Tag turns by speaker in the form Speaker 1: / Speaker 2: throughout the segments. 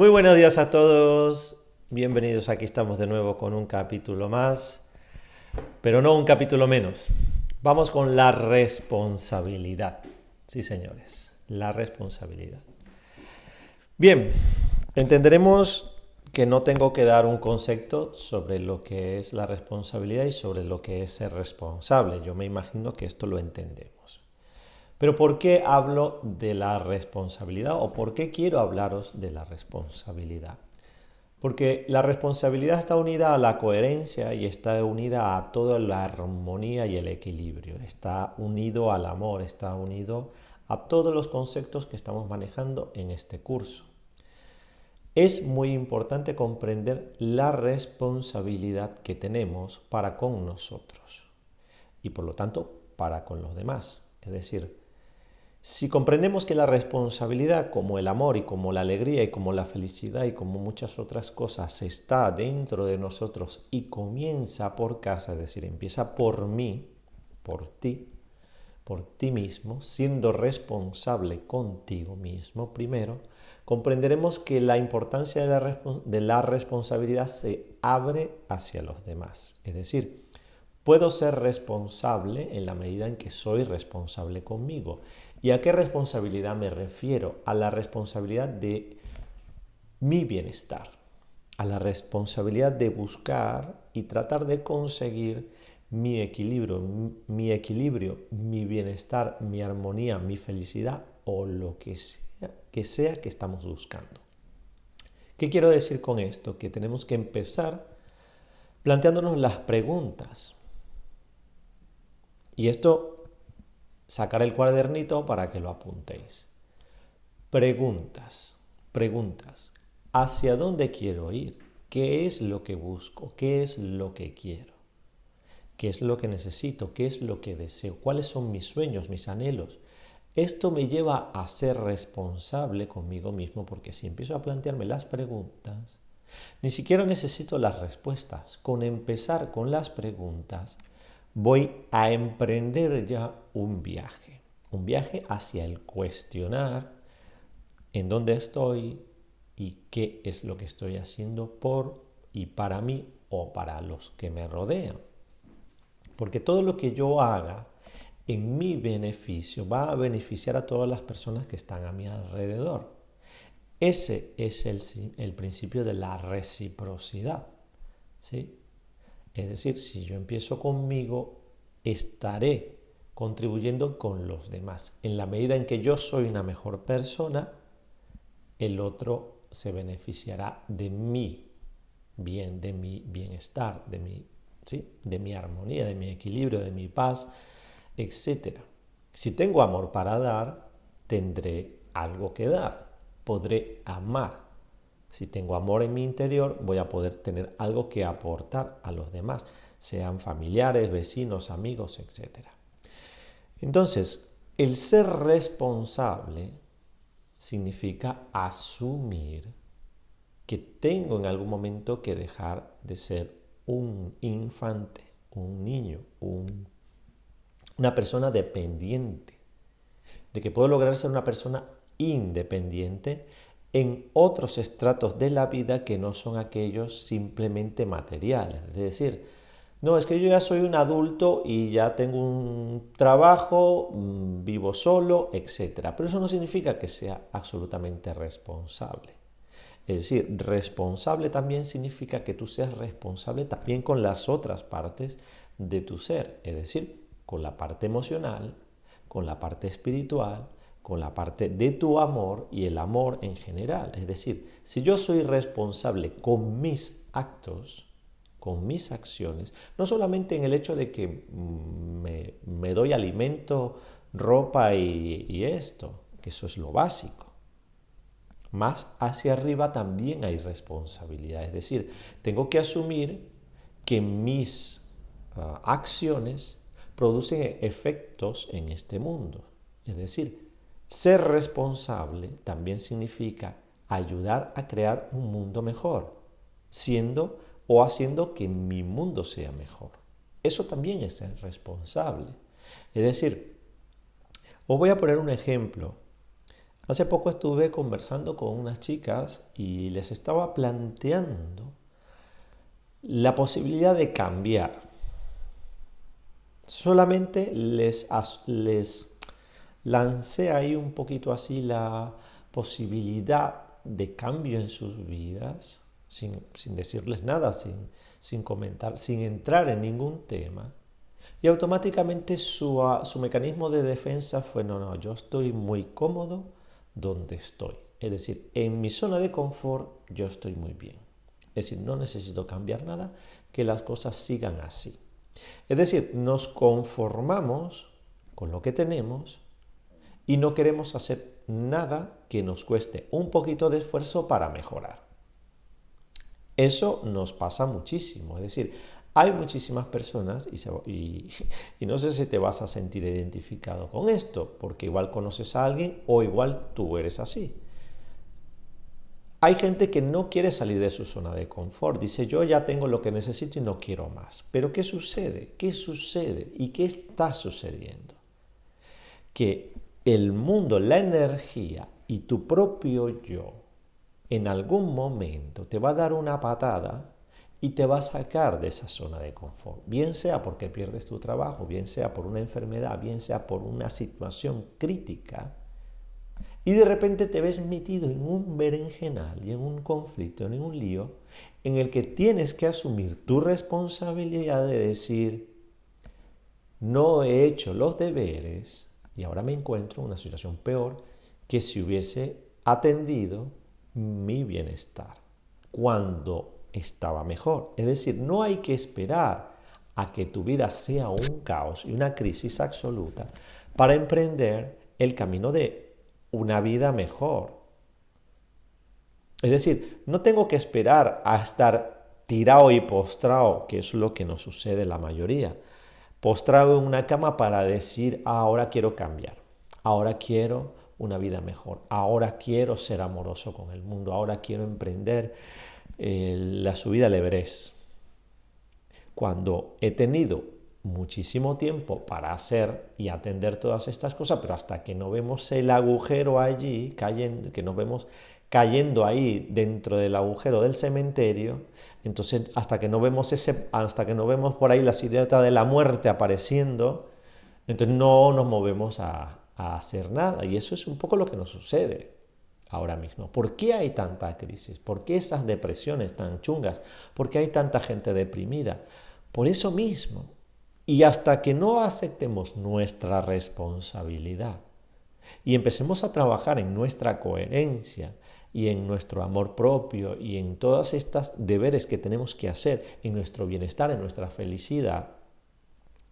Speaker 1: Muy buenos días a todos, bienvenidos, aquí estamos de nuevo con un capítulo más, pero no un capítulo menos. Vamos con la responsabilidad. Sí, señores, la responsabilidad. Bien, entenderemos que no tengo que dar un concepto sobre lo que es la responsabilidad y sobre lo que es ser responsable. Yo me imagino que esto lo entendemos. Pero ¿por qué hablo de la responsabilidad o por qué quiero hablaros de la responsabilidad? Porque la responsabilidad está unida a la coherencia y está unida a toda la armonía y el equilibrio. Está unido al amor, está unido a todos los conceptos que estamos manejando en este curso. Es muy importante comprender la responsabilidad que tenemos para con nosotros y por lo tanto para con los demás. Es decir, si comprendemos que la responsabilidad, como el amor y como la alegría y como la felicidad y como muchas otras cosas, está dentro de nosotros y comienza por casa, es decir, empieza por mí, por ti mismo, siendo responsable contigo mismo primero, comprenderemos que la importancia de la responsabilidad se abre hacia los demás. Es decir, puedo ser responsable en la medida en que soy responsable conmigo. ¿Y a qué responsabilidad me refiero? A la responsabilidad de mi bienestar, a la responsabilidad de buscar y tratar de conseguir mi bienestar, mi armonía, mi felicidad o lo que sea que estamos buscando. ¿Qué quiero decir con esto? Que tenemos que empezar planteándonos las preguntas. Y esto, sacar el cuadernito para que lo apuntéis. Preguntas. ¿Hacia dónde quiero ir? ¿Qué es lo que busco? ¿Qué es lo que quiero? ¿Qué es lo que necesito? ¿Qué es lo que deseo? ¿Cuáles son mis sueños, mis anhelos? Esto me lleva a ser responsable conmigo mismo porque si empiezo a plantearme las preguntas, ni siquiera necesito las respuestas. Con empezar con las preguntas, voy a emprender ya un viaje hacia el cuestionar en dónde estoy y qué es lo que estoy haciendo por y para mí o para los que me rodean. Porque todo lo que yo haga en mi beneficio va a beneficiar a todas las personas que están a mi alrededor. Ese es el principio de la reciprocidad, ¿sí? Es decir, si yo empiezo conmigo, estaré contribuyendo con los demás. En la medida en que yo soy una mejor persona, el otro se beneficiará de mi bien, de mi bienestar, de mi armonía, de mi equilibrio, de mi paz, etc. Si tengo amor para dar, tendré algo que dar, podré amar. Si tengo amor en mi interior, voy a poder tener algo que aportar a los demás, sean familiares, vecinos, amigos, etc. Entonces, el ser responsable significa asumir que tengo en algún momento que dejar de ser un infante, un niño, una persona dependiente, de que puedo lograr ser una persona independiente en otros estratos de la vida que no son aquellos simplemente materiales. Es decir, no, es que yo ya soy un adulto y ya tengo un trabajo, vivo solo, etc. Pero eso no significa que sea absolutamente responsable. Es decir, responsable también significa que tú seas responsable también con las otras partes de tu ser, es decir, con la parte emocional, con la parte espiritual, con la parte de tu amor y el amor en general. Es decir, si yo soy responsable con mis actos, con mis acciones, no solamente en el hecho de que me doy alimento, ropa y esto, que eso es lo básico. Más hacia arriba también hay responsabilidad, es decir, tengo que asumir que mis acciones producen efectos en este mundo. Es decir, ser responsable también significa ayudar a crear un mundo mejor, siendo o haciendo que mi mundo sea mejor. Eso también es ser responsable. Es decir, os voy a poner un ejemplo. Hace poco estuve conversando con unas chicas y les estaba planteando la posibilidad de cambiar. Solamente les lancé ahí un poquito así la posibilidad de cambio en sus vidas, sin decirles nada, sin comentar, sin entrar en ningún tema. Y automáticamente su mecanismo de defensa fue, no, yo estoy muy cómodo donde estoy. Es decir, en mi zona de confort yo estoy muy bien. Es decir, no necesito cambiar nada, que las cosas sigan así. Es decir, nos conformamos con lo que tenemos y no queremos hacer nada que nos cueste un poquito de esfuerzo para mejorar. Eso nos pasa muchísimo. Es decir, hay muchísimas personas y no sé si te vas a sentir identificado con esto, porque igual conoces a alguien o igual tú eres así. Hay gente que no quiere salir de su zona de confort. Dice, yo ya tengo lo que necesito y no quiero más. Pero ¿qué sucede? ¿Qué sucede? ¿Y qué está sucediendo? Que el mundo, la energía y tu propio yo en algún momento te va a dar una patada y te va a sacar de esa zona de confort. Bien sea porque pierdes tu trabajo, bien sea por una enfermedad, bien sea por una situación crítica. Y de repente te ves metido en un berenjenal y en un conflicto, en un lío, en el que tienes que asumir tu responsabilidad de decir, no he hecho los deberes y ahora me encuentro en una situación peor que si hubiese atendido mi bienestar cuando estaba mejor. Es decir, no hay que esperar a que tu vida sea un caos y una crisis absoluta para emprender el camino de una vida mejor. Es decir, no tengo que esperar a estar tirado y postrado, que es lo que nos sucede la mayoría. Postrado en una cama para decir, ahora quiero cambiar, ahora quiero una vida mejor, ahora quiero ser amoroso con el mundo, ahora quiero emprender la subida al Everest. Cuando he tenido muchísimo tiempo para hacer y atender todas estas cosas, pero hasta que no vemos el agujero allí, que nos vemos cayendo ahí dentro del agujero del cementerio, entonces hasta que no vemos por ahí la silueta de la muerte apareciendo, entonces no nos movemos a hacer nada. Y eso es un poco lo que nos sucede ahora mismo. ¿Por qué hay tanta crisis? ¿Por qué esas depresiones tan chungas? ¿Por qué hay tanta gente deprimida? Por eso mismo. Y hasta que no aceptemos nuestra responsabilidad y empecemos a trabajar en nuestra coherencia y en nuestro amor propio y en todas estas deberes que tenemos que hacer, en nuestro bienestar, en nuestra felicidad,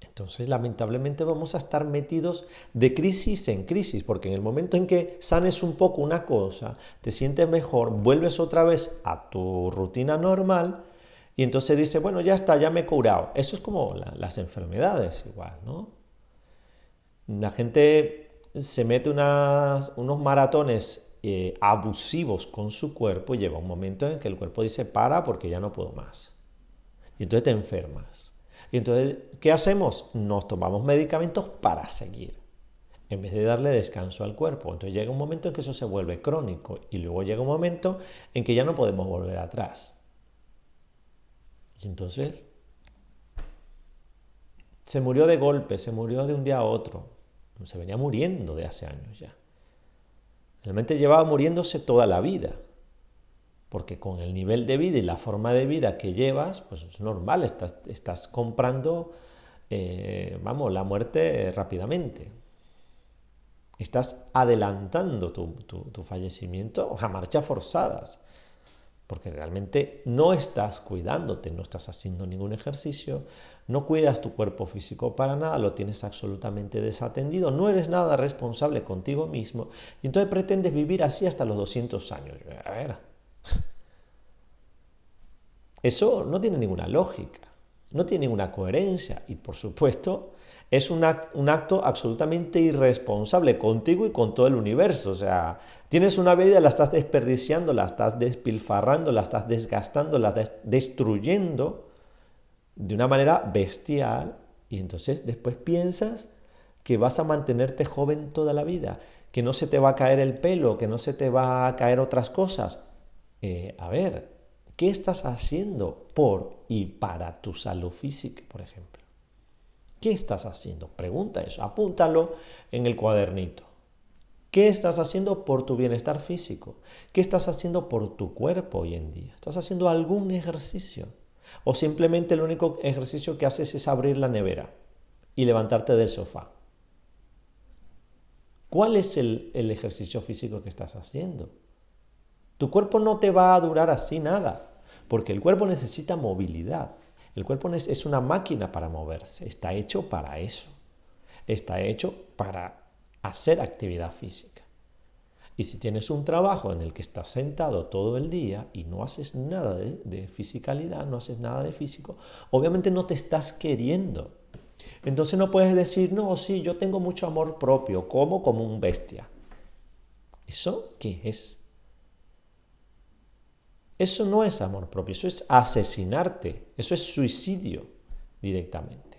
Speaker 1: entonces lamentablemente vamos a estar metidos de crisis en crisis, porque en el momento en que sanes un poco una cosa, te sientes mejor, vuelves otra vez a tu rutina normal y entonces dices, bueno, ya está, ya me he curado. Eso es como las enfermedades igual, ¿no? La gente se mete unos maratones abusivos con su cuerpo y llega un momento en que el cuerpo dice, para porque ya no puedo más. Y entonces te enfermas. Y entonces, ¿qué hacemos? Nos tomamos medicamentos para seguir, en vez de darle descanso al cuerpo. Entonces llega un momento en que eso se vuelve crónico y luego llega un momento en que ya no podemos volver atrás. Y entonces se murió de golpe, se murió de un día a otro. Se venía muriendo de hace años ya. Realmente llevaba muriéndose toda la vida. Porque con el nivel de vida y la forma de vida que llevas, pues es normal, estás comprando, la muerte rápidamente. Estás adelantando tu fallecimiento a marchas forzadas, porque realmente no estás cuidándote, no estás haciendo ningún ejercicio, no cuidas tu cuerpo físico para nada, lo tienes absolutamente desatendido, no eres nada responsable contigo mismo, y entonces pretendes vivir así hasta los 200 años. A ver, eso no tiene ninguna lógica, no tiene ninguna coherencia y por supuesto es un acto absolutamente irresponsable contigo y con todo el universo. O sea, tienes una vida, la estás desperdiciando, la estás despilfarrando, la estás desgastando, la estás destruyendo de una manera bestial y entonces después piensas que vas a mantenerte joven toda la vida, que no se te va a caer el pelo, que no se te va a caer otras cosas. A ver, ¿qué estás haciendo por y para tu salud física, por ejemplo? ¿Qué estás haciendo? Pregunta eso, apúntalo en el cuadernito. ¿Qué estás haciendo por tu bienestar físico? ¿Qué estás haciendo por tu cuerpo hoy en día? ¿Estás haciendo algún ejercicio? ¿O simplemente el único ejercicio que haces es abrir la nevera y levantarte del sofá? ¿Cuál es el ejercicio físico que estás haciendo? Tu cuerpo no te va a durar así nada, porque el cuerpo necesita movilidad. El cuerpo es una máquina para moverse, está hecho para eso. Está hecho para hacer actividad física. Y si tienes un trabajo en el que estás sentado todo el día y no haces nada de fisicalidad, no haces nada de físico, obviamente no te estás queriendo. Entonces no puedes decir, no, sí, yo tengo mucho amor propio, como un bestia. ¿Eso qué es? Eso no es amor propio, eso es asesinarte, eso es suicidio directamente.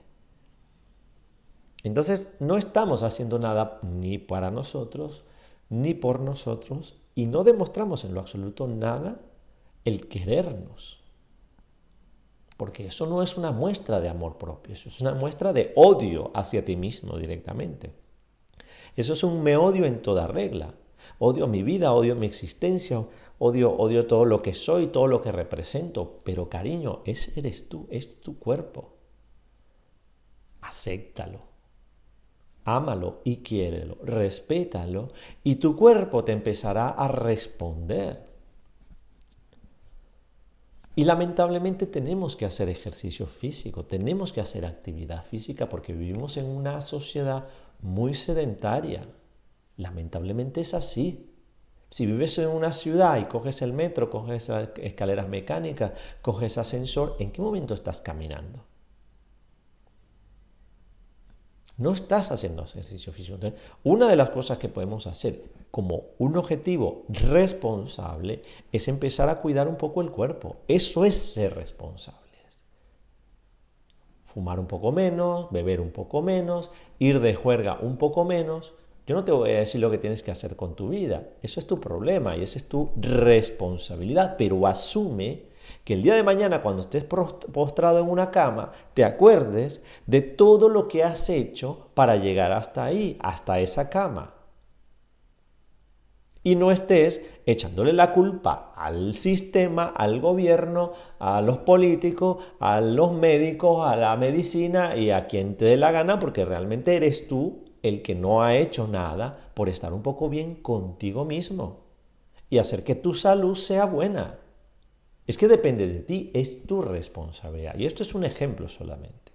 Speaker 1: Entonces no estamos haciendo nada ni para nosotros, ni por nosotros, y no demostramos en lo absoluto nada el querernos. Porque eso no es una muestra de amor propio, eso es una muestra de odio hacia ti mismo directamente. Eso es un me odio en toda regla. Odio mi vida, odio mi existencia, odio todo lo que soy, todo lo que represento. Pero cariño, ese eres tú, es tu cuerpo. Acéptalo, ámalo y quiérelo, respétalo y tu cuerpo te empezará a responder. Y lamentablemente tenemos que hacer ejercicio físico, tenemos que hacer actividad física porque vivimos en una sociedad muy sedentaria. Lamentablemente es así. Si vives en una ciudad y coges el metro, coges escaleras mecánicas, coges ascensor, ¿en qué momento estás caminando? No estás haciendo ejercicio físico. Entonces, una de las cosas que podemos hacer como un objetivo responsable es empezar a cuidar un poco el cuerpo. Eso es ser responsables. Fumar un poco menos, beber un poco menos, ir de juerga un poco menos. Yo no te voy a decir lo que tienes que hacer con tu vida. Eso es tu problema y esa es tu responsabilidad. Pero asume que el día de mañana, cuando estés postrado en una cama, te acuerdes de todo lo que has hecho para llegar hasta ahí, hasta esa cama. Y no estés echándole la culpa al sistema, al gobierno, a los políticos, a los médicos, a la medicina y a quien te dé la gana, porque realmente eres tú el que no ha hecho nada por estar un poco bien contigo mismo y hacer que tu salud sea buena. Es que depende de ti, es tu responsabilidad. Y esto es un ejemplo solamente.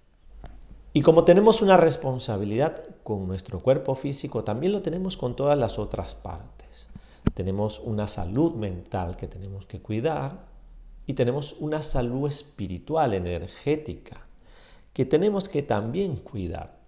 Speaker 1: Y como tenemos una responsabilidad con nuestro cuerpo físico, también lo tenemos con todas las otras partes. Tenemos una salud mental que tenemos que cuidar y tenemos una salud espiritual, energética, que tenemos que también cuidar.